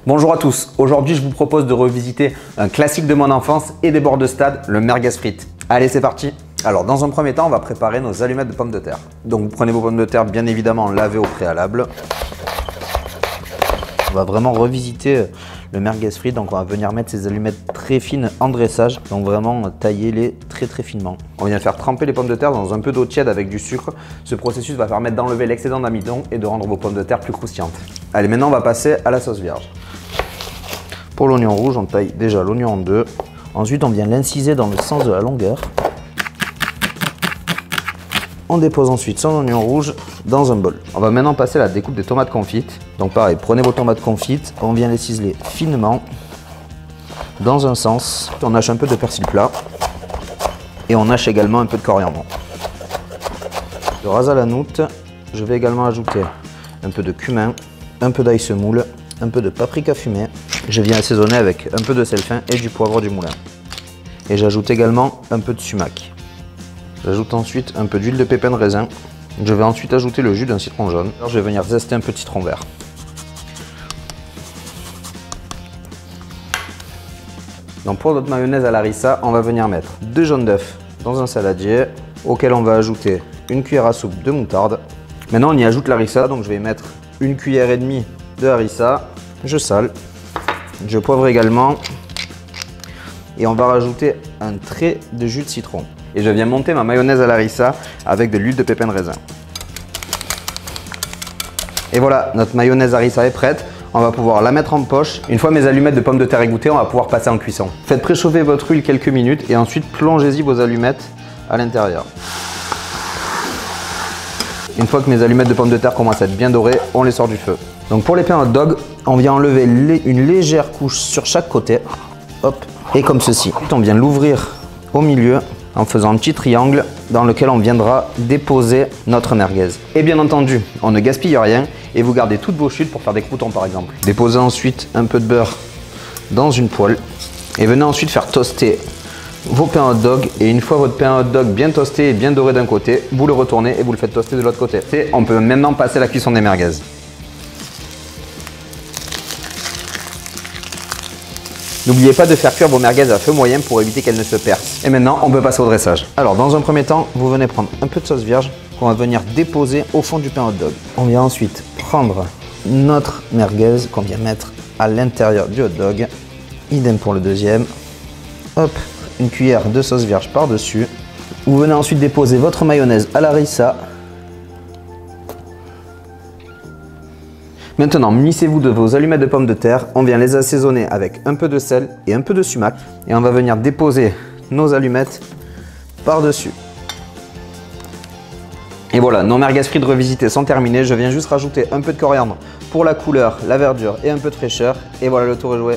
Bonjour à tous, aujourd'hui je vous propose de revisiter un classique de mon enfance et des bords de stade, le merguez frites. Allez, c'est parti. Alors dans un premier temps, on va préparer nos allumettes de pommes de terre. Donc vous prenez vos pommes de terre bien évidemment lavées au préalable. On va vraiment revisiter le merguez frites, donc on va venir mettre ces allumettes très fines en dressage, donc vraiment tailler-les très finement. On vient faire tremper les pommes de terre dans un peu d'eau tiède avec du sucre. Ce processus va permettre d'enlever l'excédent d'amidon et de rendre vos pommes de terre plus croustillantes. Allez, maintenant on va passer à la sauce vierge. Pour l'oignon rouge, on taille déjà l'oignon en deux. Ensuite, on vient l'inciser dans le sens de la longueur. On dépose ensuite son oignon rouge dans un bol. On va maintenant passer à la découpe des tomates confites. Donc pareil, prenez vos tomates confites, on vient les ciseler finement dans un sens. On hache un peu de persil plat et on hache également un peu de coriandre. De ras à la noute, je vais également ajouter un peu de cumin, un peu d'ail semoule, un peu de paprika fumée. Je viens assaisonner avec un peu de sel fin et du poivre du moulin. Et j'ajoute également un peu de sumac. J'ajoute ensuite un peu d'huile de pépins de raisin. Je vais ensuite ajouter le jus d'un citron jaune. Alors je vais venir zester un peu de citron vert. Donc pour notre mayonnaise à la harissa, on va venir mettre 2 jaunes d'œufs dans un saladier auquel on va ajouter une cuillère à soupe de moutarde. Maintenant on y ajoute la harissa, donc je vais mettre une cuillère et demie de harissa. Je sale, je poivre également et on va rajouter un trait de jus de citron. Et je viens monter ma mayonnaise à la harissa avec de l'huile de pépins de raisin. Et voilà, notre mayonnaise harissa est prête. On va pouvoir la mettre en poche. Une fois mes allumettes de pommes de terre égouttées, on va pouvoir passer en cuisson. Faites préchauffer votre huile quelques minutes et ensuite plongez-y vos allumettes à l'intérieur. Une fois que mes allumettes de pommes de terre commencent à être bien dorées, on les sort du feu. Donc pour les pains hot dog, on vient enlever une légère couche sur chaque côté. Hop, et comme ceci. Ensuite, on vient l'ouvrir au milieu en faisant un petit triangle dans lequel on viendra déposer notre merguez. Et bien entendu, on ne gaspille rien et vous gardez toutes vos chutes pour faire des croûtons par exemple. Déposez ensuite un peu de beurre dans une poêle et venez ensuite faire toaster vos pains hot dog. Et une fois votre pain hot dog bien toasté et bien doré d'un côté, vous le retournez et vous le faites toaster de l'autre côté. Et on peut maintenant passer à la cuisson des merguez. N'oubliez pas de faire cuire vos merguez à feu moyen pour éviter qu'elles ne se percent. Et maintenant, on peut passer au dressage. Alors, dans un premier temps, vous venez prendre un peu de sauce vierge qu'on va venir déposer au fond du pain hot dog. On vient ensuite prendre notre merguez qu'on vient mettre à l'intérieur du hot dog. Idem pour le deuxième. Hop, une cuillère de sauce vierge par-dessus. Vous venez ensuite déposer votre mayonnaise à la harissa. Maintenant, munissez-vous de vos allumettes de pommes de terre. On vient les assaisonner avec un peu de sel et un peu de sumac. Et on va venir déposer nos allumettes par-dessus. Et voilà, nos merguez frites revisitées sont terminées. Je viens juste rajouter un peu de coriandre pour la couleur, la verdure et un peu de fraîcheur. Et voilà, le tour est joué.